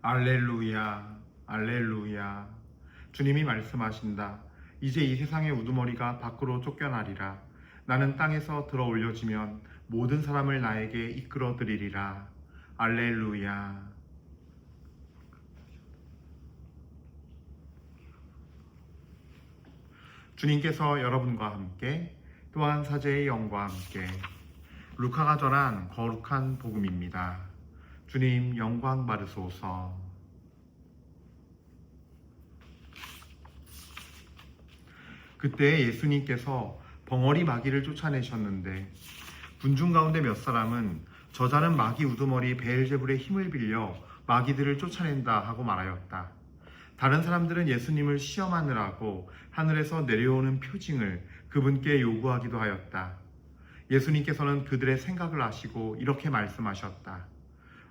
알렐루야, 알렐루야. 주님이 말씀하신다. 이제 이 세상의 우두머리가 밖으로 쫓겨나리라. 나는 땅에서 들어 올려지면 모든 사람을 나에게 이끌어 드리리라. 알렐루야. 주님께서 여러분과 함께 또한 사제의 영과 함께 루카가 전한 거룩한 복음입니다. 주님 영광 받으소서. 그때 예수님께서 벙어리 마귀를 쫓아내셨는데 군중 가운데 몇 사람은 저자는 마귀 우두머리 베엘제불의 힘을 빌려 마귀들을 쫓아낸다 하고 말하였다. 다른 사람들은 예수님을 시험하느라고 하늘에서 내려오는 표징을 그분께 요구하기도 하였다. 예수님께서는 그들의 생각을 아시고 이렇게 말씀하셨다.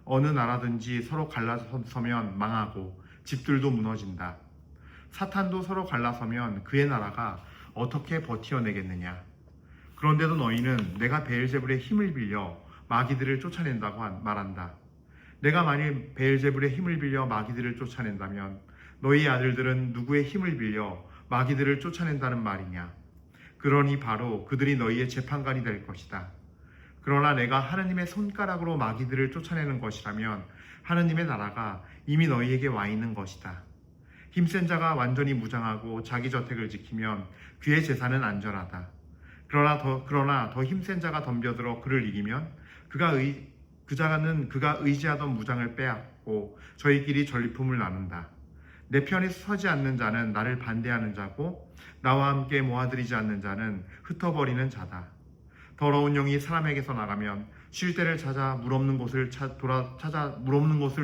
어느 나라든지 서로 갈라서면 망하고 집들도 무너진다. 사탄도 서로 갈라서면 그의 나라가 어떻게 버티어내겠느냐. 그런데도 너희는 내가 베엘제불의 힘을 빌려 마귀들을 쫓아낸다고 말한다. 내가 만일 베엘제불의 힘을 빌려 마귀들을 쫓아낸다면 너희 아들들은 누구의 힘을 빌려 마귀들을 쫓아낸다는 말이냐. 그러니 바로 그들이 너희의 재판관이 될 것이다. 그러나 내가 하느님의 손가락으로 마귀들을 쫓아내는 것이라면 하느님의 나라가 이미 너희에게 와 있는 것이다. 힘센 자가 완전히 무장하고 자기 저택을 지키면 그의 재산은 안전하다. 그러나 더 힘센 자가 덤벼들어 그를 이기면 그가 의지하던 무장을 빼앗고 저희끼리 전리품을 나눈다. 내 편에 서지 않는 자는 나를 반대하는 자고 나와 함께 모아들이지 않는 자는 흩어버리는 자다. 더러운 영이 사람에게서 나가면 쉴 때를 찾아 물 없는 곳을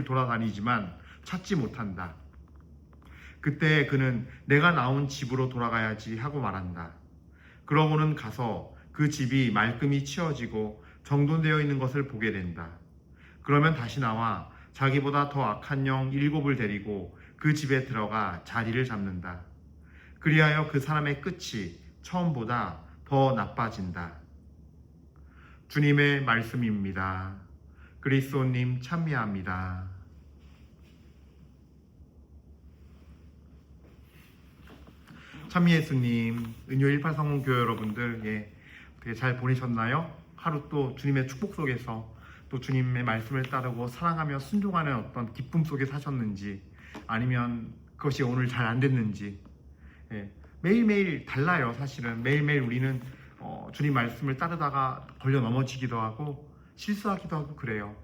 돌아다니지만 찾지 못한다. 그때 그는 내가 나온 집으로 돌아가야지 하고 말한다. 그러고는 가서 그 집이 말끔히 치워지고 정돈되어 있는 것을 보게 된다. 그러면 다시 나와 자기보다 더 악한 영 7을 데리고 그 집에 들어가 자리를 잡는다. 그리하여 그 사람의 끝이 처음보다 더 나빠진다. 주님의 말씀입니다. 그리스도님 찬미합니다. 찬미예수님, 은요 183 교회 여러분들, 되게 잘 보내셨나요? 하루 또 주님의 축복 속에서 또 주님의 말씀을 따르고 사랑하며 순종하는 어떤 기쁨 속에 사셨는지, 아니면 그것이 오늘 잘 안 됐는지, 매일매일 달라요. 사실은 매일매일 우리는 주님 말씀을 따르다가 걸려 넘어지기도 하고 실수하기도 하고 그래요.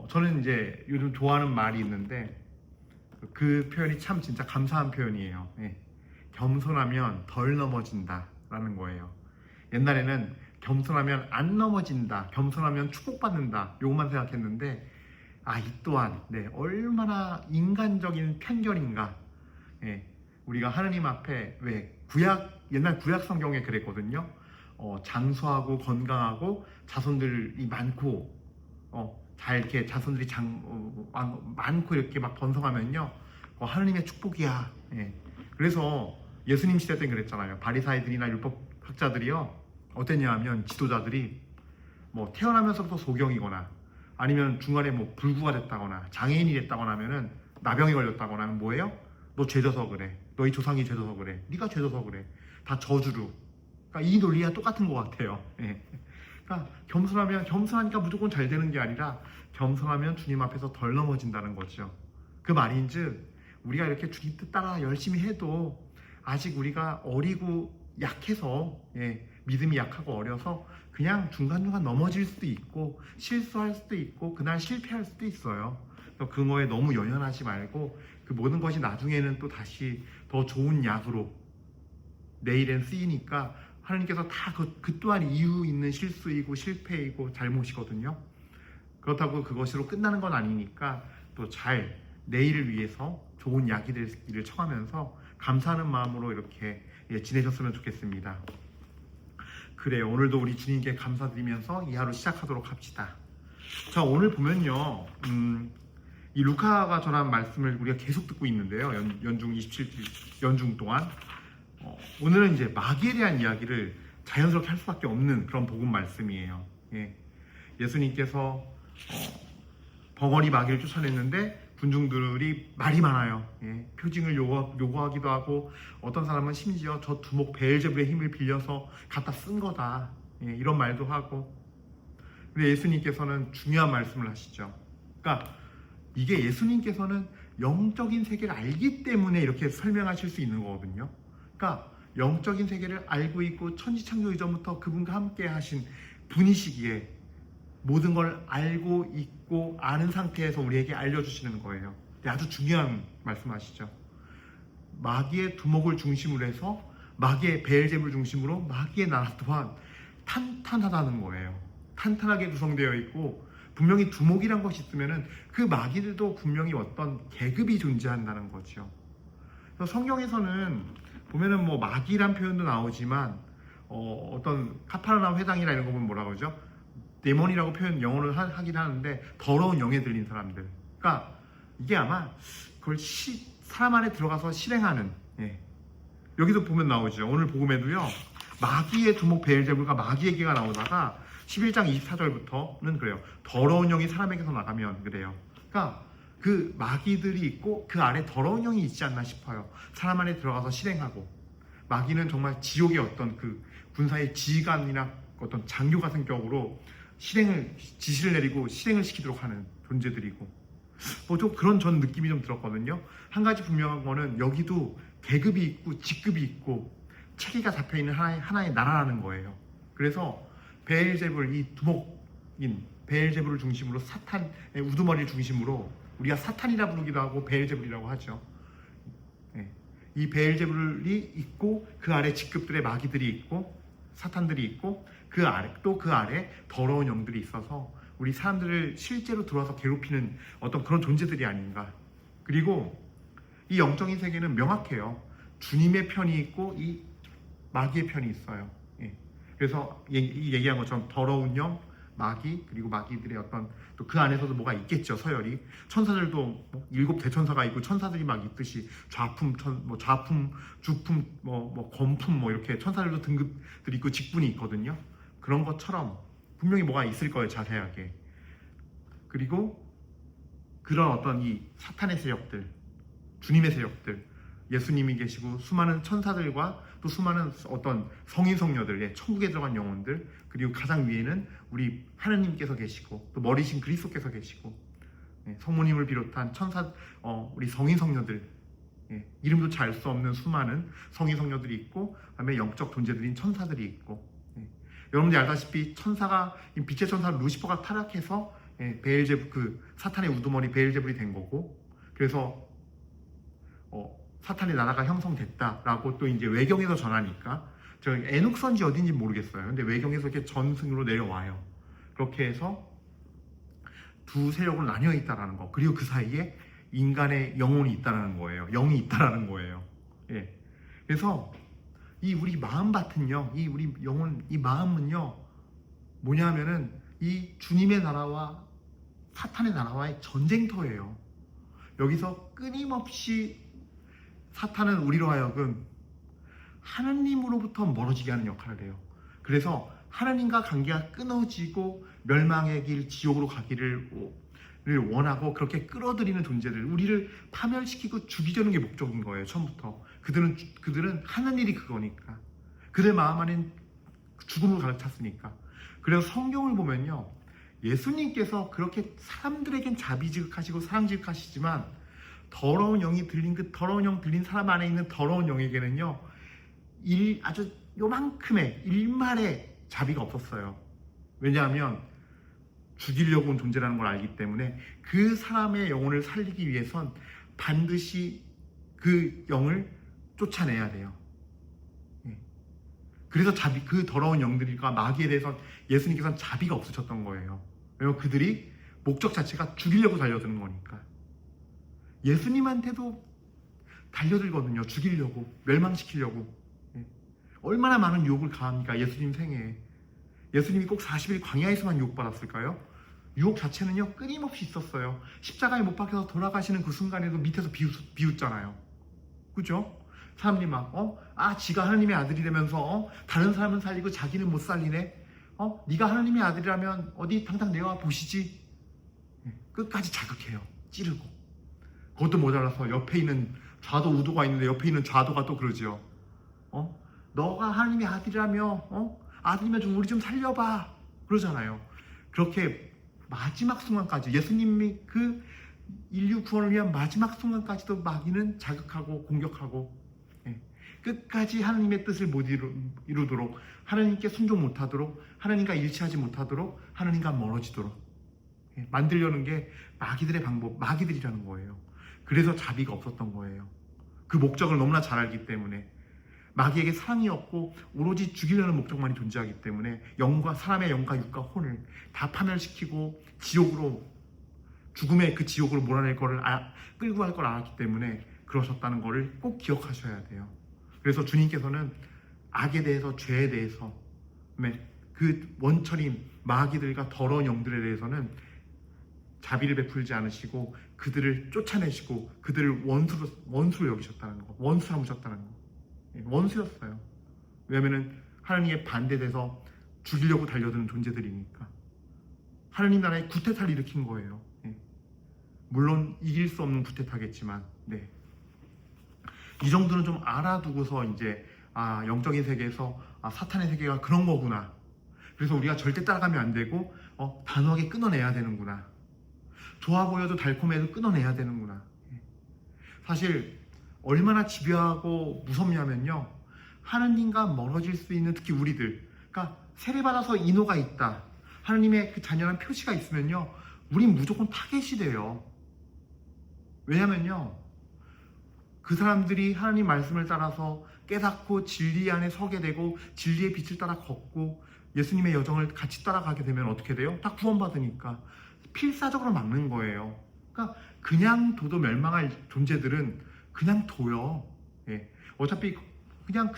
저는 이제 요즘 좋아하는 말이 있는데 그 표현이 참 진짜 감사한 표현이에요. 겸손하면 덜 넘어진다 라는 거예요. 옛날에는 겸손하면 안 넘어진다, 겸손하면 축복받는다, 요것만 생각했는데 이 또한 얼마나 인간적인 편견인가. 우리가 하느님 앞에 옛날 구약 성경에 그랬거든요. 장수하고 건강하고 자손들이 많고 잘 이렇게 자손들이 많고 이렇게 막 번성하면요, 하느님의 축복이야. 그래서 예수님 시대 때는 그랬잖아요. 바리사이들이나 율법학자들이요, 어땠냐 하면 지도자들이 뭐 태어나면서부터 소경이거나 아니면 중간에 뭐 불구가 됐다거나 장애인이 됐다거나 하면은 나병이 걸렸다거나 하면 뭐예요? 너 죄져서 그래. 너희 조상이 죄져서 그래. 네가 죄져서 그래. 다 저주로. 그러니까 이 논리가 똑같은 것 같아요. 그러니까 겸손하니까 무조건 잘 되는 게 아니라 겸손하면 주님 앞에서 덜 넘어진다는 거죠. 그 말인즉 우리가 이렇게 주님 뜻 따라 열심히 해도 아직 우리가 어리고 약해서, 믿음이 약하고 어려서 그냥 중간중간 넘어질 수도 있고 실수할 수도 있고 그날 실패할 수도 있어요. 그거에 너무 연연하지 말고 그 모든 것이 나중에는 또 다시 더 좋은 약으로 내일엔 쓰이니까 하나님께서 다 그 또한 이유 있는 실수이고 실패이고 잘못이거든요. 그렇다고 그것으로 끝나는 건 아니니까 또 잘 내일을 위해서 좋은 약이 되기를 청하면서 감사하는 마음으로 이렇게 지내셨으면 좋겠습니다. 그래요. 오늘도 우리 주님께 감사드리면서 이 하루 시작하도록 합시다. 자, 오늘 보면요, 이 루카가 전한 말씀을 우리가 계속 듣고 있는데요. 연중 27일 연중 동안 오늘은 이제 마귀에 대한 이야기를 자연스럽게 할 수밖에 없는 그런 복음 말씀이에요. 예수님께서 벙어리 마귀를 쫓아냈는데 군중들이 말이 많아요. 예, 표징을 요구하기도 하고 어떤 사람은 심지어 저 두목 베엘제불의 힘을 빌려서 갖다 쓴 거다. 예, 이런 말도 하고. 근데 예수님께서는 중요한 말씀을 하시죠. 그러니까 이게 예수님께서는 영적인 세계를 알기 때문에 이렇게 설명하실 수 있는 거거든요. 그러니까 영적인 세계를 알고 있고 천지창조 이전부터 그분과 함께 하신 분이시기에 모든 걸 알고 있고 아는 상태에서 우리에게 알려주시는 거예요. 아주 중요한 말씀하시죠. 마귀의 두목을 중심으로 해서 마귀의 베엘제불 중심으로 마귀의 나라 또한 탄탄하다는 거예요. 탄탄하게 구성되어 있고 분명히 두목이란 것이 있으면은 그 마귀들도 분명히 어떤 계급이 존재한다는 거죠. 그래서 성경에서는 보면은 뭐 마귀란 표현도 나오지만 어떤 카파르나움 회당이라 이런 거 보면 뭐라 그러죠? 데몬이라고 표현 영어를 하긴 하는데 더러운 영에 들린 사람들. 그러니까 이게 아마 그걸 사람 안에 들어가서 실행하는. 예. 여기도 보면 나오죠. 오늘 복음에도요. 마귀의 두목 베엘제불과 마귀의 개가 나오다가 11장 24절부터는 그래요. 더러운 영이 사람에게서 나가면 그래요. 그러니까 그 마귀들이 있고 그 안에 더러운 영이 있지 않나 싶어요. 사람 안에 들어가서 실행하고. 마귀는 정말 지옥의 어떤 그 군사의 지휘관이나 어떤 장교 같은 격으로 지시를 내리고 실행을 시키도록 하는 존재들이고 뭐 좀 그런 전 느낌이 좀 들었거든요. 한 가지 분명한 거는 여기도 계급이 있고 직급이 있고 체계가 잡혀있는 하나의 나라라는 거예요. 그래서 베엘제불, 이 두목인 베엘제불을 중심으로 사탄의 우두머리를 중심으로 우리가 사탄이라 부르기도 하고 베엘제불이라고 하죠. 이 베엘제불이 있고 그 아래 직급들의 마귀들이 있고 사탄들이 있고 그 아래 더러운 영들이 있어서 우리 사람들을 실제로 들어와서 괴롭히는 어떤 그런 존재들이 아닌가. 그리고 이 영적인 세계는 명확해요. 주님의 편이 있고 이 마귀의 편이 있어요. 예. 그래서 이 얘기한 것처럼 더러운 영, 마귀, 그리고 마귀들의 어떤 또 그 안에서도 뭐가 있겠죠. 서열이. 천사들도 뭐 7 대천사가 있고 천사들이 막 있듯이 좌품, 주품, 권품 이렇게 천사들도 등급들이 있고 직분이 있거든요. 그런 것처럼 분명히 뭐가 있을 거예요. 자세하게. 그리고 그런 어떤 이 사탄의 세력들, 주님의 세력들, 예수님이 계시고 수많은 천사들과 또 수많은 어떤 성인 성녀들, 천국에 들어간 영혼들, 그리고 가장 위에는 우리 하느님께서 계시고 또 머리신 그리스도께서 계시고 성모님을 비롯한 우리 성인 성녀들, 이름도 잘 수 없는 수많은 성인 성녀들이 있고 그다음에 영적 존재들인 천사들이 있고 여러분들이 알다시피 빛의 천사 루시퍼가 타락해서 베엘제불 그 사탄의 우두머리 베엘제불이 된 거고 그래서 사탄의 나라가 형성됐다라고 또 이제 외경에서 전하니까 저 에녹선지 어딘지 모르겠어요. 근데 외경에서 이렇게 전승으로 내려와요. 그렇게 해서 두 세력으로 나뉘어 있다라는 거. 그리고 그 사이에 인간의 영혼이 있다라는 거예요. 영이 있다라는 거예요. 예. 그래서 이 우리 마음밭은요, 이 우리 영혼, 이 마음은요, 뭐냐면은 이 주님의 나라와 사탄의 나라와의 전쟁터예요. 여기서 끊임없이 사탄은 우리로 하여금 하나님으로부터 멀어지게 하는 역할을 해요. 그래서 하나님과 관계가 끊어지고 멸망의 길, 지옥으로 가기를 원하고 그렇게 끌어들이는 존재들, 우리를 파멸시키고 죽이려는 게 목적인 거예요. 처음부터 그들은 하는 일이 그거니까. 그들 마음 안엔 죽음을 가득 찼으니까. 그래서 성경을 보면요, 예수님께서 그렇게 사람들에겐 자비지극하시고 사랑지극하시지만 더러운 영이 들린 그 더러운 영 들린 사람 안에 있는 더러운 영에게는요, 아주 요만큼의 일말의 자비가 없었어요. 왜냐하면 죽이려고 온 존재라는 걸 알기 때문에 그 사람의 영혼을 살리기 위해선 반드시 그 영을 쫓아내야 돼요. 그래서 그 더러운 영들과 마귀에 대해서 예수님께서는 자비가 없으셨던 거예요. 왜냐하면 그들이 목적 자체가 죽이려고 달려드는 거니까. 예수님한테도 달려들거든요. 죽이려고, 멸망시키려고. 얼마나 많은 유혹을 가합니까? 예수님 생애에. 예수님이 꼭 40일 광야에서만 유혹받았을까요? 유혹 자체는요, 끊임없이 있었어요. 십자가에 못 박혀서 돌아가시는 그 순간에도 밑에서 비웃잖아요. 그죠? 사람들이 막, 지가 하나님의 아들이라면서, 다른 사람은 살리고 자기는 못 살리네? 네가 하나님의 아들이라면 어디 당장 내와 보시지? 끝까지 자극해요. 찌르고. 그것도 모자라서 옆에 있는 좌도 우도가 있는데 옆에 있는 좌도가 또 그러지요. 너가 하나님의 아들이라며, 아들이면 좀 우리 좀 살려봐, 그러잖아요. 그렇게 마지막 순간까지 예수님이 그 인류 구원을 위한 마지막 순간까지도 마귀는 자극하고 공격하고, 끝까지 하나님의 뜻을 못 이루도록, 하나님께 순종 못하도록, 하나님과 일치하지 못하도록, 하나님과 멀어지도록 만들려는 게 마귀들의 방법, 마귀들이라는 거예요. 그래서 자비가 없었던 거예요. 그 목적을 너무나 잘 알기 때문에. 마귀에게 사랑이 없고 오로지 죽이려는 목적만이 존재하기 때문에 사람의 영과 육과 혼을 다 파멸시키고 지옥으로, 죽음의 그 지옥으로 몰아낼 거를 끌고 갈 걸 알았기 때문에 그러셨다는 거를 꼭 기억하셔야 돼요. 그래서 주님께서는 악에 대해서, 죄에 대해서, 그 원천인 마귀들과 더러운 영들에 대해서는 자비를 베풀지 않으시고 그들을 쫓아내시고 그들을 원수로 여기셨다는 거, 원수 삼으셨다는 거. 원수였어요. 왜냐하면 하나님의 반대돼서 죽이려고 달려드는 존재들이니까. 하나님 나라의 구테타를 일으킨 거예요. 물론 이길 수 없는 구테타겠지만, 이 정도는 좀 알아두고서 이제 영적인 세계에서 사탄의 세계가 그런 거구나. 그래서 우리가 절대 따라가면 안 되고 단호하게 끊어내야 되는구나. 좋아 보여도 달콤해도 끊어내야 되는구나. 사실 얼마나 집요하고 무섭냐면요, 하나님과 멀어질 수 있는, 특히 우리들, 그러니까 세례받아서 인호가 있다, 하나님의 그 잔연한 표시가 있으면요, 우린 무조건 타겟이 돼요. 왜냐면요, 그 사람들이 하나님 말씀을 따라서 깨닫고 진리 안에 서게 되고 진리의 빛을 따라 걷고 예수님의 여정을 같이 따라가게 되면 어떻게 돼요? 다 구원받으니까 필사적으로 막는 거예요. 그러니까 그냥 둬도 멸망할 존재들은 그냥 둬요. 어차피 그냥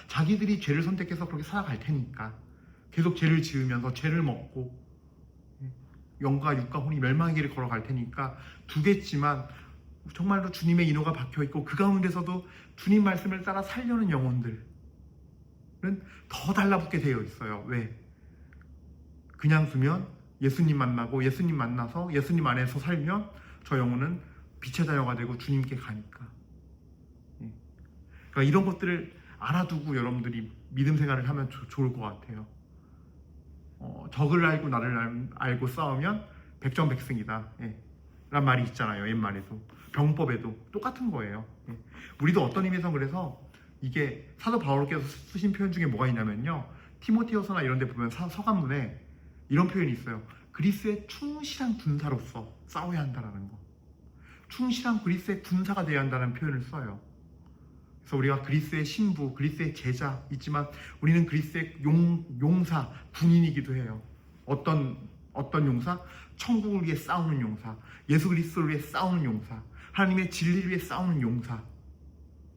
자기들이 죄를 선택해서 그렇게 살아갈 테니까 계속 죄를 지으면서 죄를 먹고 영과 육과 혼이 멸망의 길을 걸어갈 테니까 두겠지만, 정말로 주님의 인호가 박혀있고 그 가운데서도 주님 말씀을 따라 살려는 영혼들은 더 달라붙게 되어 있어요. 왜? 그냥 두면 예수님 만나고 예수님 만나서 예수님 안에서 살면 저 영혼은 빛의 자녀가 되고 주님께 가니까. 그러니까 이런 것들을 알아두고 여러분들이 믿음 생활을 하면 좋을 것 같아요. 적을 알고 나를 알고 싸우면 백전백승이다 란 말이 있잖아요. 옛말에도, 병법에도 똑같은 거예요. 우리도 어떤 의미에서 그래서 이게 사도 바울께서 쓰신 표현 중에 뭐가 있냐면요, 티모테후서나 이런 데 보면 서간문에 이런 표현이 있어요. 그리스의 충실한 군사로서 싸워야 한다는 거. 충실한 그리스의 군사가 되어야 한다는 표현을 써요. 그래서 우리가 그리스의 신부, 그리스의 제자 있지만 우리는 그리스의 용사, 군인이기도 해요. 어떤 용사? 천국을 위해 싸우는 용사, 예수 그리스도를 위해 싸우는 용사, 하나님의 진리를 위해 싸우는 용사,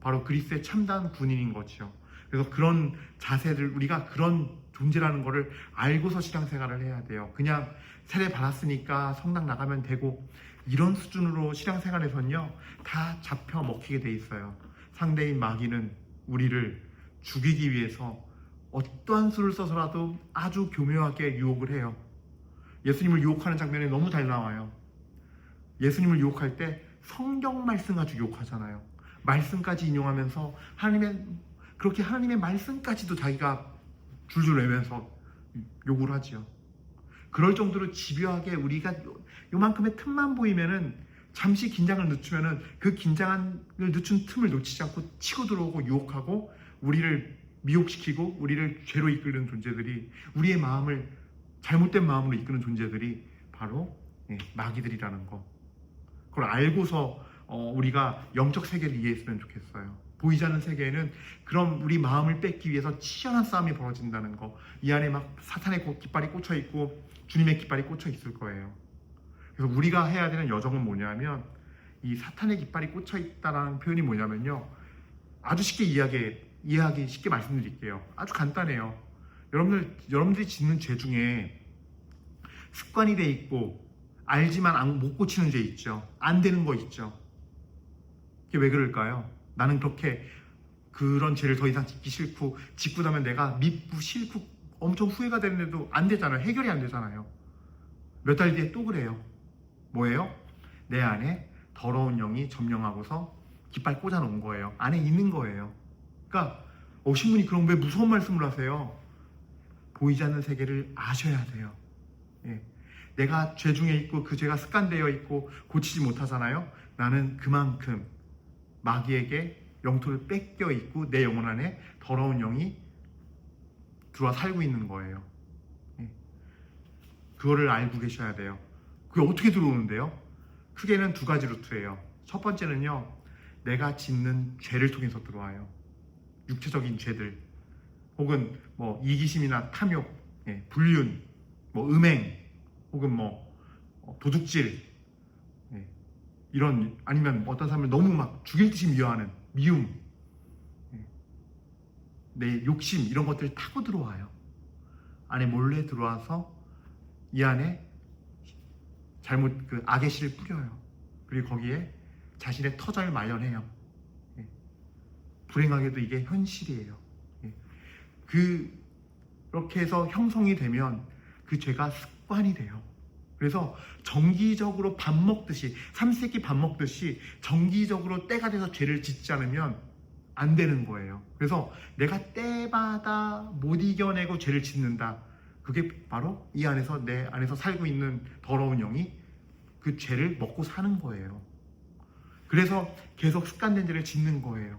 바로 그리스의 참다운 군인인 거죠. 그래서 그런 자세를, 우리가 그런 존재라는 거를 알고서 신앙생활을 해야 돼요. 그냥 세례 받았으니까 성당 나가면 되고 이런 수준으로 신앙생활에서는요, 다 잡혀 먹히게 돼 있어요. 상대인 마귀는 우리를 죽이기 위해서 어떠한 수를 써서라도 아주 교묘하게 유혹을 해요. 예수님을 유혹하는 장면이 너무 잘 나와요. 예수님을 유혹할 때 성경 말씀 가지고 유혹하잖아요. 말씀까지 인용하면서 그렇게 하나님의 말씀까지도 자기가 줄줄 외면서 요구를 하지요. 그럴 정도로 집요하게 우리가 요만큼의 틈만 보이면은 잠시 긴장을 늦추면은 그 긴장을 늦춘 틈을 놓치지 않고 치고 들어오고 유혹하고 우리를 미혹시키고 우리를 죄로 이끄는 존재들이, 우리의 마음을 잘못된 마음으로 이끄는 존재들이 바로 마귀들이라는 거. 그걸 알고서 우리가 영적 세계를 이해했으면 좋겠어요. 보이지 않는 세계에는 그럼 우리 마음을 뺏기 위해서 치열한 싸움이 벌어진다는 거. 이 안에 막 사탄의 깃발이 꽂혀 있고 주님의 깃발이 꽂혀 있을 거예요. 그래서 우리가 해야 되는 여정은 뭐냐면, 이 사탄의 깃발이 꽂혀 있다라는 표현이 뭐냐면요, 아주 쉽게 이해하기 쉽게 말씀드릴게요. 아주 간단해요. 여러분들이 짓는 죄 중에 습관이 돼 있고 알지만 못 고치는 죄 있죠. 안 되는 거 있죠. 그게 왜 그럴까요? 나는 그런 죄를 더 이상 짓기 싫고, 짓고 나면 내가 밉고 싫고 엄청 후회가 되는데도 안 되잖아요. 해결이 안 되잖아요. 몇 달 뒤에 또 그래요. 뭐예요? 내 안에 더러운 영이 점령하고서 깃발 꽂아 놓은 거예요. 안에 있는 거예요. 그러니까 신부님 그럼 왜 무서운 말씀을 하세요? 보이지 않는 세계를 아셔야 돼요. 예. 내가 죄 중에 있고 그 죄가 습관되어 있고 고치지 못하잖아요. 나는 그만큼 마귀에게 영토를 뺏겨 있고 내 영혼 안에 더러운 영이 들어와 살고 있는 거예요. 예. 그거를 알고 계셔야 돼요. 그게 어떻게 들어오는데요? 크게는 두 가지 루트예요. 첫 번째는요, 내가 짓는 죄를 통해서 들어와요. 육체적인 죄들, 혹은 뭐 이기심이나 탐욕, 예, 불륜, 뭐 음행, 혹은 뭐 도둑질, 예, 이런, 아니면 어떤 사람을 너무 막 죽일 듯이 미워하는 미움, 예, 내 욕심, 이런 것들이 타고 들어와요. 안에 몰래 들어와서 이 안에 잘못 그 악의 씨를 뿌려요. 그리고 거기에 자신의 터전을 마련해요. 예. 불행하게도 이게 현실이에요. 예. 그렇게 해서 형성이 되면 그 죄가 습관이 돼요. 그래서 정기적으로 밥 먹듯이, 삼시세끼 밥 먹듯이 정기적으로 때가 돼서 죄를 짓지 않으면 안 되는 거예요. 그래서 내가 때마다 못 이겨내고 죄를 짓는다. 그게 바로 이 안에서, 내 안에서 살고 있는 더러운 영이 그 죄를 먹고 사는 거예요. 그래서 계속 습관된 죄를 짓는 거예요.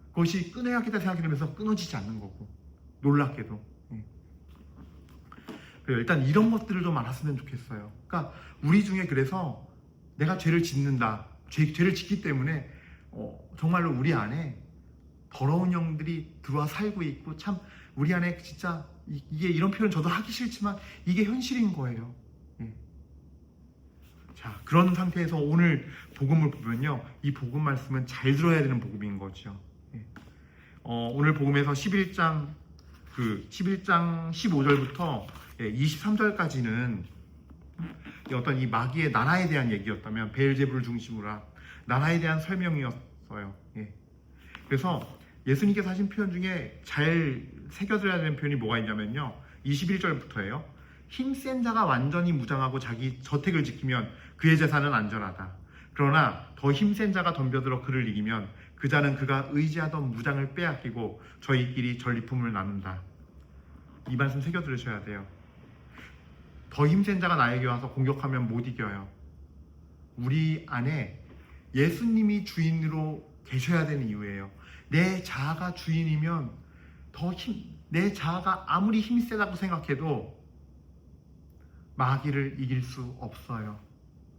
그것이 끊어야겠다 생각하면서 끊어지지 않는 거고, 놀랍게도. 예. 일단 이런 것들을 좀 알았으면 좋겠어요. 그러니까 우리 중에, 그래서 내가 죄를 짓는다, 죄를 짓기 때문에 정말로 우리 안에 더러운 영들이 들어와 살고 있고, 참 우리 안에 진짜 이게, 이런 표현 저도 하기 싫지만 이게 현실인 거예요. 예. 자, 그런 상태에서 오늘 복음을 보면요, 이 복음 말씀은 잘 들어야 되는 복음인 거죠. 예. 오늘 복음에서 11장 15절부터 23절까지는 어떤 이 마귀의 나라에 대한 얘기였다면, 베엘제불을 중심으로 한 나라에 대한 설명이었어요. 예. 그래서 예수님께서 하신 표현 중에 잘 새겨들어야 되는 표현이 뭐가 있냐면요, 21절부터예요. 힘센 자가 완전히 무장하고 자기 저택을 지키면 그의 재산은 안전하다. 그러나 더 힘센 자가 덤벼들어 그를 이기면 그 자는 그가 의지하던 무장을 빼앗기고 저희끼리 전리품을 나눈다. 이 말씀 새겨들으셔야 돼요. 더 힘센 자가 나에게 와서 공격하면 못 이겨요. 우리 안에 예수님이 주인으로 계셔야 되는 이유예요. 내 자아가 주인이면 내 자아가 아무리 힘이 세다고 생각해도 마귀를 이길 수 없어요.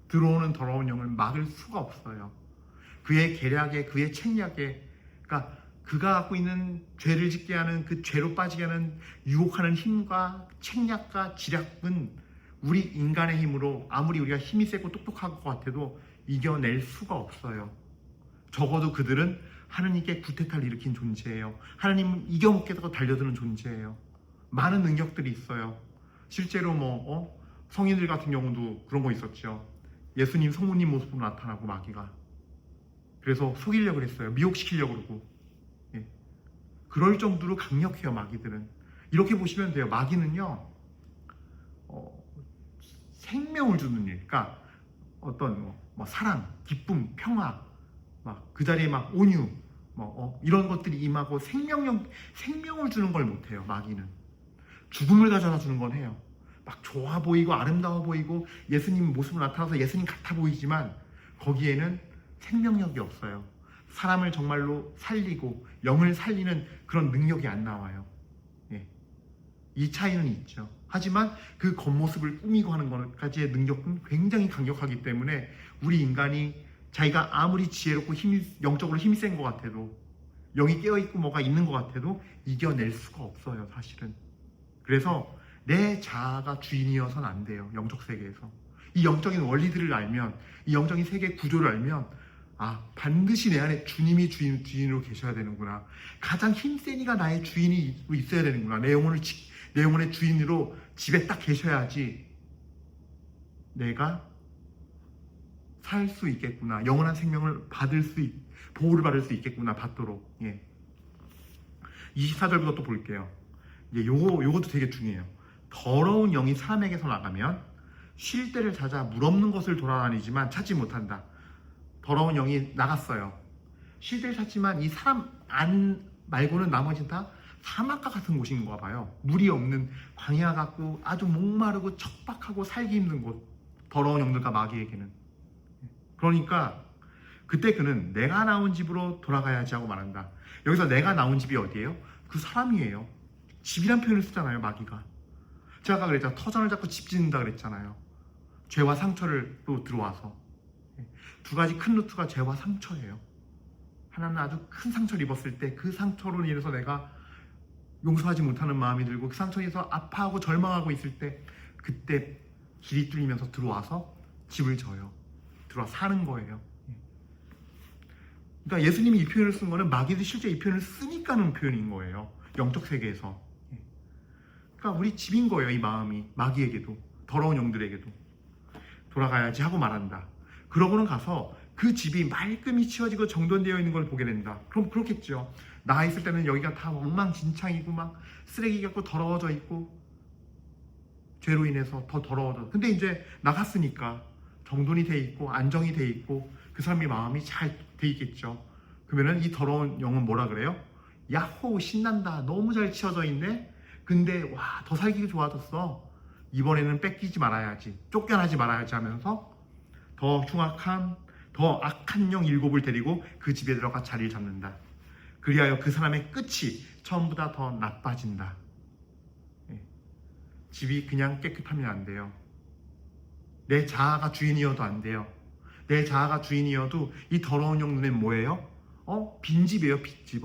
들어오는 더러운 영을 막을 수가 없어요. 그의 계략에, 그의 책략에, 그러니까 그가 갖고 있는 죄를 짓게 하는, 그 죄로 빠지게 하는 유혹하는 힘과 책략과 지략은 우리 인간의 힘으로 아무리 우리가 힘이 세고 똑똑할 것 같아도 이겨낼 수가 없어요. 적어도 그들은 하느님께 구태타를 일으킨 존재예요. 하느님은 이겨먹겠다고 달려드는 존재예요. 많은 능력들이 있어요. 실제로 성인들 같은 경우도 그런 거 있었죠. 예수님 성모님 모습으로 나타나고 마귀가, 그래서 속이려고 그랬어요. 미혹시키려고 그러고. 예. 그럴 정도로 강력해요, 마귀들은. 이렇게 보시면 돼요. 마귀는요, 생명을 주는 일, 그러니까 어떤 사랑, 기쁨, 평화, 막 그 자리에 막 온유, 이런 것들이 임하고 생명을 주는 걸 못해요. 마귀는 죽음을 가져다 주는 건 해요. 막 좋아 보이고 아름다워 보이고 예수님 모습으로 나타나서 예수님 같아 보이지만 거기에는 생명력이 없어요. 사람을 정말로 살리고 영을 살리는 그런 능력이 안 나와요. 예. 이 차이는 있죠. 하지만 그 겉모습을 꾸미고 하는 것까지의 능력은 굉장히 강력하기 때문에 우리 인간이 자기가 아무리 지혜롭고 영적으로 힘이 센 것 같아도, 영이 깨어있고 뭐가 있는 것 같아도 이겨낼 수가 없어요, 사실은. 그래서 내 자아가 주인이어서는 안 돼요, 영적 세계에서. 이 영적인 원리들을 알면, 이 영적인 세계 구조를 알면, 반드시 내 안에 주님이 주인으로 계셔야 되는구나. 가장 힘센 이가 나의 주인이 있어야 되는구나. 내 영혼의 주인으로 집에 딱 계셔야지 내가 살 수 있겠구나. 영원한 생명을 보호를 받을 수 있겠구나, 받도록. 예. 24절부터 또 볼게요. 요것도 되게 중요해요. 더러운 영이 사람에게서 나가면 쉴 때를 찾아 물 없는 것을 돌아다니지만 찾지 못한다. 더러운 영이 나갔어요. 쉴 데를 찾지만 이 사람 안 말고는 나머지는 다 사막과 같은 곳인가 봐요. 물이 없는 광야 같고 아주 목마르고 척박하고 살기 힘든 곳. 더러운 영들과 마귀에게는. 그러니까 그때 그는 내가 나온 집으로 돌아가야지 하고 말한다. 여기서 내가 나온 집이 어디예요? 그 사람이에요. 집이란 표현을 쓰잖아요, 마귀가. 제가 아까 그랬잖아요. 터전을 잡고 집 짓는다 그랬잖아요. 죄와 상처를 또 들어와서. 두 가지 큰 루트가 죄와 상처예요. 하나는 아주 큰 상처를 입었을 때 그 상처로 인해서 내가 용서하지 못하는 마음이 들고 그 상처에 서 아파하고 절망하고 있을 때 그때 길이 뚫리면서 들어와서 집을 져요. 들어와 사는 거예요. 그러니까 예수님이 이 표현을 쓴 거는 마귀도 실제 이 표현을 쓰니까는 표현인 거예요. 영적 세계에서. 그러니까 우리 집인 거예요. 이 마음이 마귀에게도 더러운 영들에게도 돌아가야지 하고 말한다. 그러고는 가서 그 집이 말끔히 치워지고 정돈되어 있는 걸 보게 된다. 그럼 그렇겠죠. 나 있을 때는 여기가 다 엉망진창이고 막 쓰레기 같고 더러워져 있고 죄로 인해서 더 더러워져. 근데 이제 나갔으니까 정돈이 돼 있고 안정이 돼 있고 그 사람의 마음이 잘 돼 있겠죠. 그러면은 이 더러운 영은 뭐라 그래요? 야호 신난다. 너무 잘 치워져 있네. 근데 와 더 살기 좋아졌어. 이번에는 뺏기지 말아야지. 쫓겨나지 말아야지 하면서 더 흉악한 더 악한 영 7을 데리고 그 집에 들어가 자리를 잡는다. 그리하여 그 사람의 끝이 처음보다 더 나빠진다. 집이 그냥 깨끗하면 안 돼요. 내 자아가 주인이어도 안 돼요. 내 자아가 주인이어도 이 더러운 영 눈엔 뭐예요? 빈집이에요. 빈집.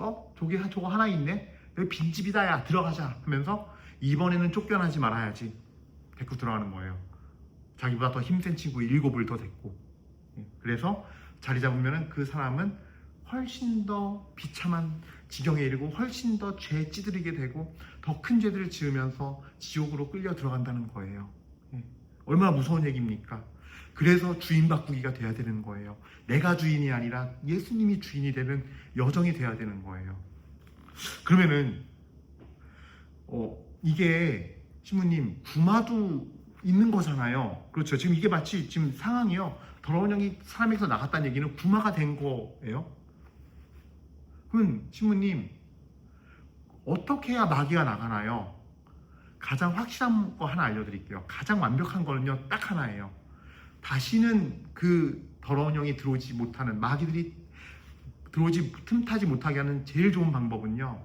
저거 하나 있네. 여기 빈집이다. 야 들어가자 하면서 이번에는 쫓겨나지 말아야지 데리고 들어가는 거예요. 자기보다 더 힘센 친구 7을 더 데리고. 그래서 자리 잡으면 그 사람은 훨씬 더 비참한 지경에 이르고 훨씬 더 죄에 찌들이게 되고 더 큰 죄들을 지으면서 지옥으로 끌려 들어간다는 거예요. 얼마나 무서운 얘기입니까? 그래서 주인 바꾸기가 돼야 되는 거예요. 내가 주인이 아니라 예수님이 주인이 되는 여정이 돼야 되는 거예요. 그러면은 이게 신부님 구마도 있는 거잖아요. 그렇죠. 지금 이게 마치 지금 상황이요. 더러운 영이 사람에게서 나갔다는 얘기는 구마가 된 거예요. 그럼 신부님 어떻게 해야 마귀가 나가나요? 가장 확실한 거 하나 알려드릴게요. 가장 완벽한 거는요 딱 하나예요. 다시는 그 더러운 영이 들어오지 못하는 마귀들이 틈타지 못하게 하는 제일 좋은 방법은요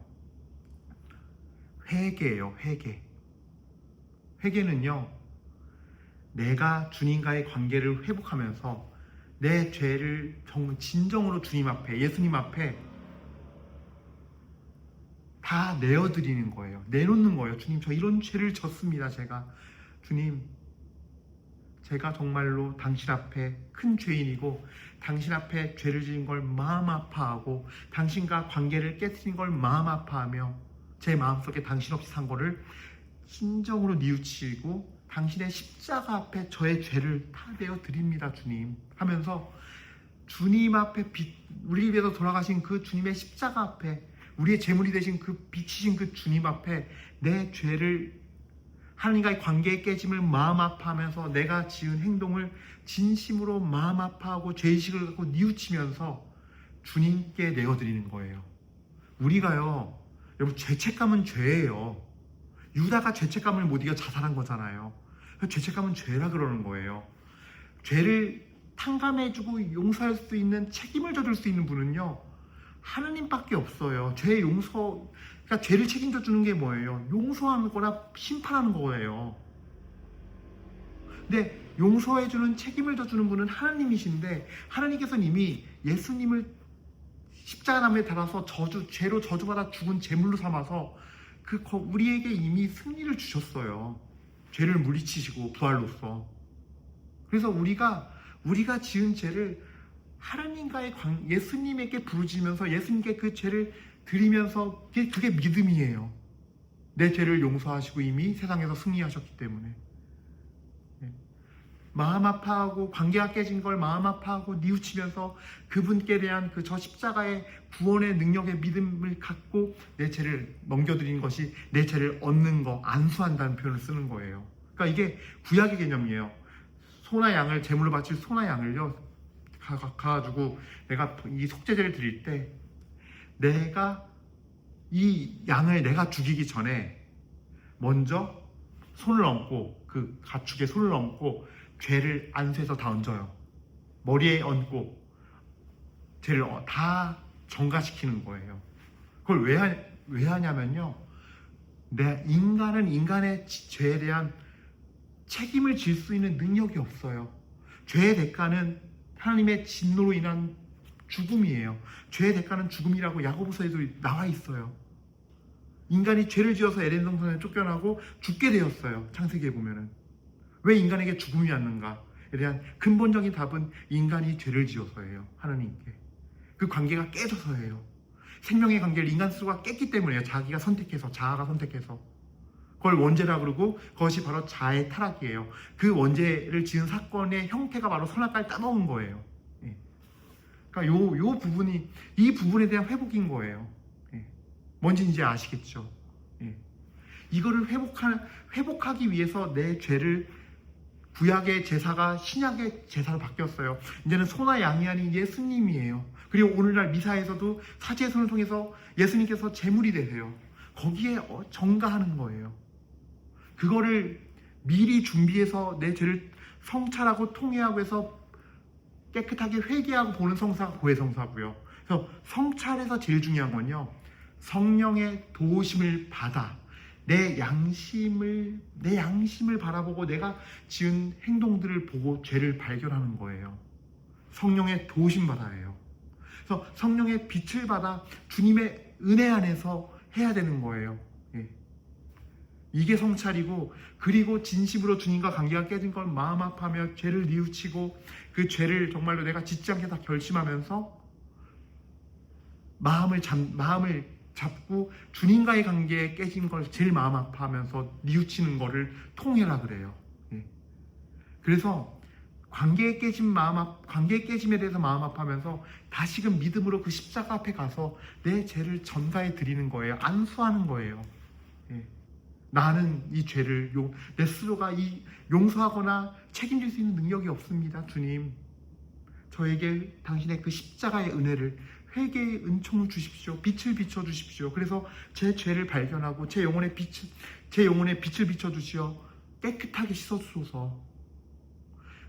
회개예요. 회개는요 내가 주님과의 관계를 회복하면서 내 죄를 진정으로 주님 앞에 예수님 앞에 다 내어드리는 거예요. 내놓는 거예요. 주님 저 이런 죄를 졌습니다. 주님 제가 정말로 당신 앞에 큰 죄인이고 당신 앞에 죄를 지은 걸 마음 아파하고 당신과 관계를 깨뜨린 걸 마음 아파하며 제 마음속에 당신 없이 산 거를 진정으로 뉘우치고 당신의 십자가 앞에 저의 죄를 다 내어드립니다. 주님 하면서 주님 앞에 우리를 위해서 돌아가신 그 주님의 십자가 앞에 우리의 제물이 되신 그 빛이신 그 주님 앞에 내 죄를 하나님과의 관계의 깨짐을 마음 아파하면서 내가 지은 행동을 진심으로 마음 아파하고 죄의식을 갖고 뉘우치면서 주님께 내어드리는 거예요. 우리가요 여러분 죄책감은 죄예요. 유다가 죄책감을 못 이겨 자살한 거잖아요. 죄책감은 죄라 그러는 거예요. 죄를 탕감해주고 용서할 수 있는 책임을 져줄 수 있는 분은요 하나님밖에 없어요. 그러니까 죄를 책임져 주는 게 뭐예요? 용서하는 거나 심판하는 거예요. 근데 용서해 주는 책임을 져주는 분은 하나님이신데 하나님께서는 이미 예수님을 십자가나무에 달아서 죄로 저주받아 죽은 제물로 삼아서 우리에게 이미 승리를 주셨어요. 죄를 물리치시고 부활로써. 그래서 우리가 지은 죄를 하나님과의 예수님에게 부르짖으면서 예수님께 그 죄를 드리면서 그게 믿음이에요. 내 죄를 용서하시고 이미 세상에서 승리하셨기 때문에. 마음 아파하고 관계가 깨진 걸 마음 아파하고 뉘우치면서 그분께 대한 저 십자가의 구원의 능력의 믿음을 갖고 내 죄를 넘겨드리는 것이 내 죄를 얻는 거, 안수한다는 표현을 쓰는 거예요. 그러니까 이게 구약의 개념이에요. 소나 양을 제물로 바칠 소나 양을요 가가지고 내가 이 속죄제를 드릴 때 내가 이 양을 내가 죽이기 전에 먼저 손을 얹고 그 가축에 손을 얹고 죄를 안수해서 다 얹어요. 머리에 얹고 죄를 다 전가시키는 거예요. 그걸 왜 하냐면요. 인간은 인간의 죄에 대한 책임을 질 수 있는 능력이 없어요. 죄의 대가는 하나님의 진노로 인한 죽음이에요. 죄의 대가는 죽음이라고 야고보서에도 나와 있어요. 인간이 죄를 지어서 에덴 동산에 쫓겨나고 죽게 되었어요. 창세기에 보면은. 왜 인간에게 죽음이 왔는가에 대한 근본적인 답은 인간이 죄를 지어서예요. 하나님께. 그 관계가 깨져서예요. 생명의 관계를 인간 스스로가 깼기 때문에요. 자아가 선택해서. 그걸 원죄라 그러고 그것이 바로 자아의 타락이에요. 그 원죄를 지은 사건의 형태가 바로 선악과를 따먹은 거예요. 예. 그러니까 요 부분이 이 부분에 대한 회복인 거예요. 예. 뭔지 이제 아시겠죠? 예. 이거를 회복하기 위해서 내 죄를 구약의 제사가 신약의 제사로 바뀌었어요. 이제는 소나 양이 아닌 예수님이에요. 그리고 오늘날 미사에서도 사제의 손을 통해서 예수님께서 제물이 되세요. 거기에 전가하는 거예요. 그거를 미리 준비해서 내 죄를 성찰하고 통회하고 해서 깨끗하게 회개하고 보는 성사가 고해성사고요. 그래서 성찰에서 제일 중요한 건요. 성령의 도우심을 받아 내 양심을 바라보고 내가 지은 행동들을 보고 죄를 발견하는 거예요. 성령의 도우심 받아예요. 그래서 성령의 빛을 받아 주님의 은혜 안에서 해야 되는 거예요. 예. 이게 성찰이고, 그리고 진심으로 주님과 관계가 깨진 걸 마음 아파하며 죄를 뉘우치고 그 죄를 정말로 내가 짓지 않겠다 결심하면서 마음을 잡고 주님과의 관계에 깨진 걸 제일 마음 아파하면서 뉘우치는 거를 통해라 그래요. 예. 그래서 관계의 깨짐에 대해서 마음 아파하면서 다시금 믿음으로 그 십자가 앞에 가서 내 죄를 전가해 드리는 거예요. 안수하는 거예요. 예. 나는 이 죄를 내 스스로가 용서하거나 책임질 수 있는 능력이 없습니다. 주님, 저에게 당신의 그 십자가의 은혜를, 회개의 은총을 주십시오. 빛을 비춰주십시오. 그래서 제 죄를 발견하고 제 영혼의 빛을 비춰주시어 깨끗하게 씻어주소서.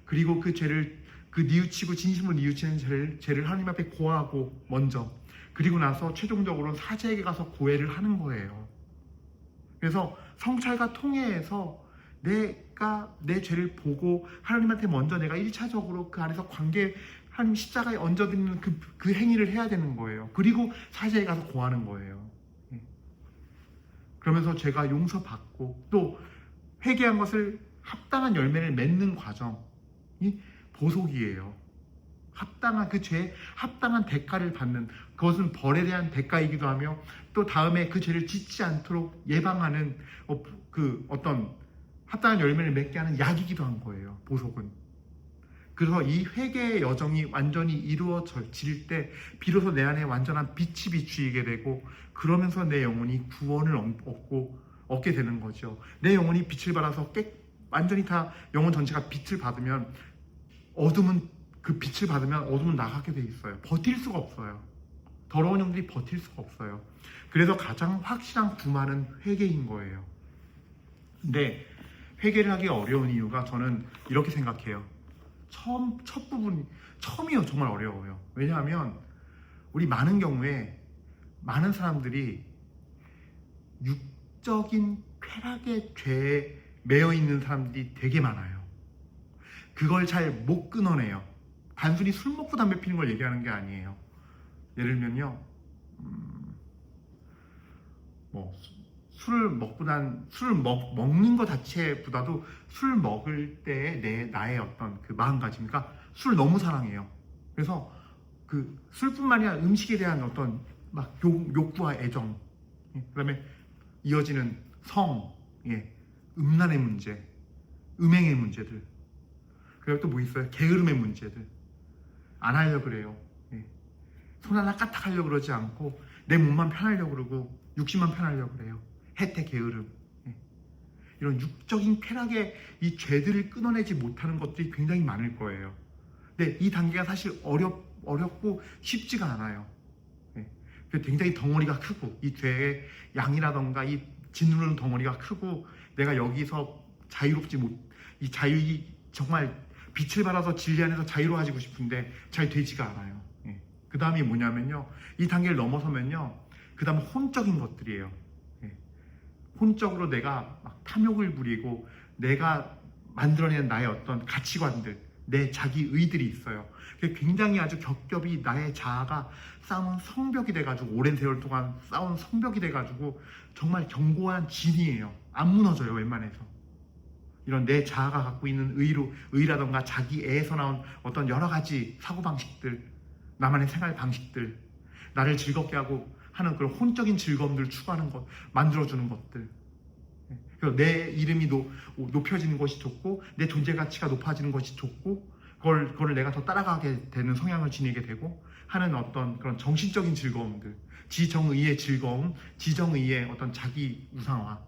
그리고 그 죄를 뉘우치고 진심으로 뉘우치는 죄를 하나님 앞에 고하고 먼저, 그리고 나서 최종적으로 사제에게 가서 고해를 하는 거예요. 그래서 성찰과 통회에서 내가 내 죄를 보고 하나님한테 먼저 내가 1차적으로 그 안에서 하나님 십자가에 얹어드리는 그 행위를 해야 되는 거예요. 그리고 사제에 가서 고하는 거예요. 예. 그러면서 제가 용서받고 또 회개한 것을 합당한 열매를 맺는 과정이 보속이에요. 합당한 그 죄에 합당한 대가를 받는, 그것은 벌에 대한 대가이기도 하며 또 다음에 그 죄를 짓지 않도록 예방하는 어떤 합당한 열매를 맺게 하는 약이기도 한 거예요. 보속은. 그래서 이 회개의 여정이 완전히 이루어질 때 비로소 내 안에 완전한 빛이 비추이게 되고, 그러면서 내 영혼이 구원을 얻게 되는 거죠. 내 영혼이 빛을 받아서 완전히 다 영혼 전체가 빛을 받으면 어둠은 나가게 돼 있어요. 버틸 수가 없어요. 더러운 영들이 버틸 수가 없어요. 그래서 가장 확실한 구만은 회개인 거예요. 근데 회개를 하기 어려운 이유가 저는 이렇게 생각해요. 처음이요 정말 어려워요. 왜냐하면 우리 많은 경우에 많은 사람들이 육적인 쾌락의 죄에 매여 있는 사람들이 되게 많아요. 그걸 잘 못 끊어내요. 단순히 술 먹고 담배 피는 걸 얘기하는 게 아니에요. 예를 들면요, 술을 먹는 것 자체보다도 술 먹을 때의 나의 어떤 그 마음가짐과 술을 너무 사랑해요. 그래서 그 술뿐만이 아니라 음식에 대한 어떤 막 욕구와 애정, 그다음에 이어지는 음란의 문제, 음행의 문제들, 그리고 또 뭐 있어요? 게으름의 문제들. 안 하려고 그래요. 손 하나 까딱 하려고 그러지 않고 내 몸만 편하려고 그러고 육신만 편하려고 그래요. 혜택, 게으름. 이런 육적인 쾌락의 이 죄들을 끊어내지 못하는 것들이 굉장히 많을 거예요. 근데 이 단계가 사실 어렵고 쉽지가 않아요. 예. 굉장히 덩어리가 크고 이 죄의 양이라던가 이 짓누르는 덩어리가 크고 내가 여기서 자유롭지 못, 이 자유이 정말 빛을 발하서 진리 안에서 자유로워지고 싶은데 잘 되지가 않아요. 예. 그 다음이 뭐냐면요, 이 단계를 넘어서면요, 그 다음 혼적인 것들이에요. 예. 혼적으로 내가 막 탐욕을 부리고 내가 만들어낸 나의 어떤 가치관들, 내 자기 의들이 있어요. 굉장히 아주 겹겹이 나의 자아가 쌓은 성벽이 돼가지고, 오랜 세월 동안 쌓은 성벽이 돼가지고 정말 견고한 진이에요. 안 무너져요, 웬만해서. 이런 내 자아가 갖고 있는 의라던가 자기애에서 나온 어떤 여러 가지 사고방식들, 나만의 생활 방식들, 나를 즐겁게 하는 그런 혼적인 즐거움들을 추구하는 것, 만들어주는 것들. 그래서 내 이름이 높여지는 것이 좋고, 내 존재 가치가 높아지는 것이 좋고, 그걸 내가 더 따라가게 되는 성향을 지니게 되고 하는 어떤 그런 정신적인 즐거움들, 지정의의 즐거움, 지정의의 어떤 자기 우상화,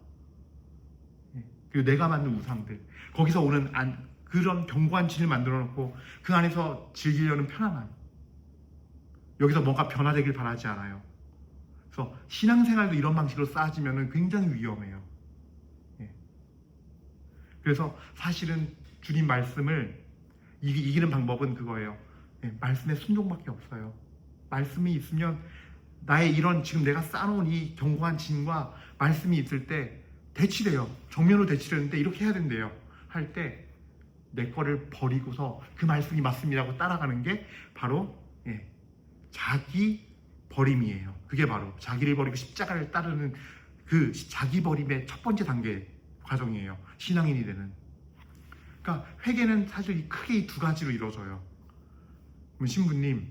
그리고 내가 만든 우상들, 거기서 오는 그런 견고한 진을 만들어 놓고 그 안에서 즐기려는 편안함, 여기서 뭔가 변화되길 바라지 않아요. 그래서 신앙생활도 이런 방식으로 쌓아지면 굉장히 위험해요. 그래서 사실은 주님 말씀을 이기는 방법은 그거예요. 말씀의 순종밖에 없어요. 말씀이 있으면 나의 이런 지금 내가 쌓아놓은 이 견고한 진과 말씀이 있을 때 대치돼요. 정면으로 대치되는데 이렇게 해야 된대요. 할 때 내 거를 버리고서 그 말씀이 맞습니다고 따라가는 게 바로 자기 버림이에요. 그게 바로 자기를 버리고 십자가를 따르는 그 자기 버림의 첫 번째 단계 과정이에요. 신앙인이 되는. 그러니까 회개는 사실 크게 이 두 가지로 이루어져요. 그럼 신부님,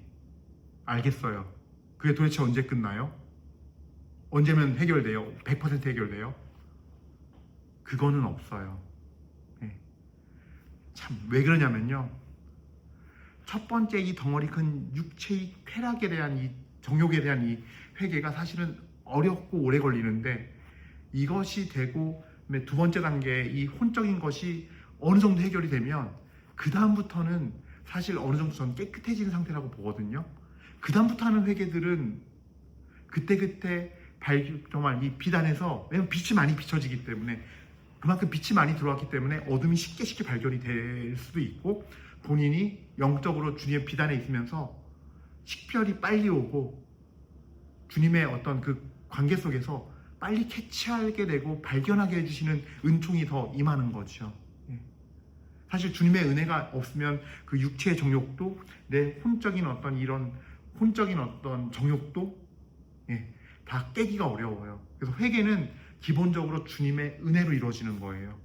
알겠어요. 그게 도대체 언제 끝나요? 언제면 해결돼요? 100% 해결돼요? 그거는 없어요. 참, 왜 그러냐면요, 첫 번째 이 덩어리 큰 육체의 쾌락에 대한 이 정욕에 대한 이 회개가 사실은 어렵고 오래 걸리는데, 이것이 되고 두 번째 단계 이 혼적인 것이 어느 정도 해결이 되면 그 다음부터는 사실 어느 정도 전 깨끗해지는 상태라고 보거든요. 그 다음부터 하는 회개들은 그때 정말 이 빛 안에서, 왜냐면 빛이 많이 비춰지기 때문에, 그만큼 빛이 많이 들어왔기 때문에 어둠이 쉽게 발견이 될 수도 있고, 본인이 영적으로 주님의 빛 안에 있으면서 식별이 빨리 오고 주님의 어떤 그 관계 속에서 빨리 캐치하게 되고 발견하게 해주시는 은총이 더 임하는 거죠. 사실 주님의 은혜가 없으면 그 육체의 정욕도, 내 혼적인 어떤 정욕도 다 깨기가 어려워요. 그래서 회개는 기본적으로 주님의 은혜로 이루어지는 거예요.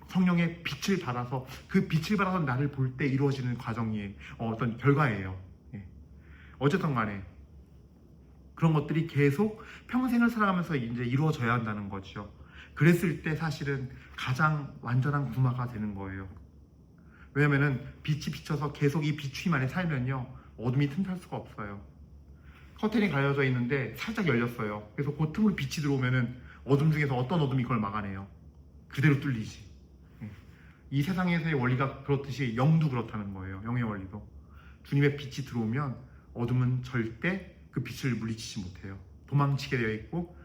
성령의 빛을 받아서, 그 빛을 받아서 나를 볼 때 이루어지는 과정이 어떤 결과예요. 어쨌든 간에 그런 것들이 계속 평생을 살아가면서 이제 이루어져야 한다는 거죠. 그랬을 때 사실은 가장 완전한 구마가 되는 거예요. 왜냐면은 빛이 비쳐서 계속 이 비추임 안에 살면요, 어둠이 틈탈 수가 없어요. 커튼이 가려져 있는데 살짝 열렸어요. 그래서 그 틈으로 빛이 들어오면은 어둠 중에서 어떤 어둠이 그걸 막아내요? 그대로 뚫리지. 이 세상에서의 원리가 그렇듯이 영도 그렇다는 거예요. 영의 원리도. 주님의 빛이 들어오면 어둠은 절대 그 빛을 물리치지 못해요. 도망치게 되어 있고,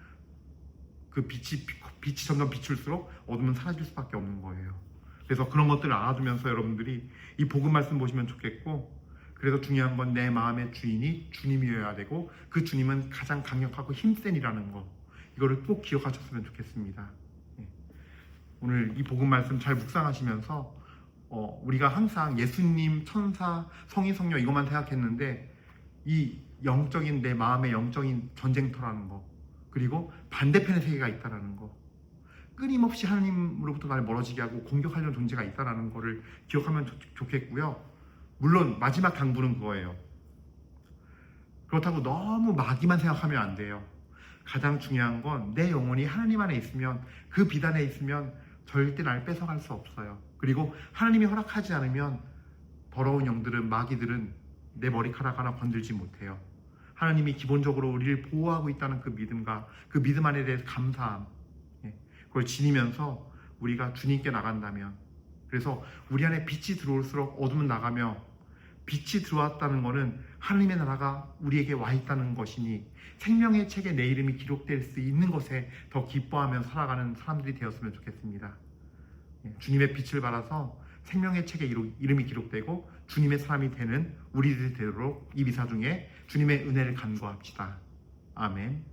그 빛이 점점 비출수록 어둠은 사라질 수밖에 없는 거예요. 그래서 그런 것들을 알아두면서 여러분들이 이 복음 말씀 보시면 좋겠고, 그래서 중요한 건 내 마음의 주인이 주님이어야 되고, 그 주님은 가장 강력하고 힘센이라는 거, 이거를 꼭 기억하셨으면 좋겠습니다. 오늘 이 복음 말씀 잘 묵상하시면서 우리가 항상 예수님, 천사, 성인, 성녀 이것만 생각했는데, 이 영적인, 내 마음의 영적인 전쟁터라는 거, 그리고 반대편의 세계가 있다는 거, 끊임없이 하나님으로부터 나를 멀어지게 하고 공격하려는 존재가 있다는 거를 기억하면 좋겠고요. 물론 마지막 강구는 그거예요. 그렇다고 너무 마귀만 생각하면 안 돼요. 가장 중요한 건 내 영혼이 하나님 안에 있으면, 그 빛 안에 있으면 절대 날 뺏어갈 수 없어요. 그리고 하나님이 허락하지 않으면 더러운 영들은, 마귀들은 내 머리카락 하나 건들지 못해요. 하나님이 기본적으로 우리를 보호하고 있다는 그 믿음과 그 믿음 안에 대해서 감사함, 그걸 지니면서 우리가 주님께 나간다면, 그래서 우리 안에 빛이 들어올수록 어둠은 나가며 빛이 들어왔다는 것은 하나님의 나라가 우리에게 와 있다는 것이니 생명의 책에 내 이름이 기록될 수 있는 것에 더 기뻐하며 살아가는 사람들이 되었으면 좋겠습니다. 주님의 빛을 발하서 생명의 책에 이름이 기록되고 주님의 사람이 되는 우리들이 되도록 이 미사 중에 주님의 은혜를 간구합시다. 아멘.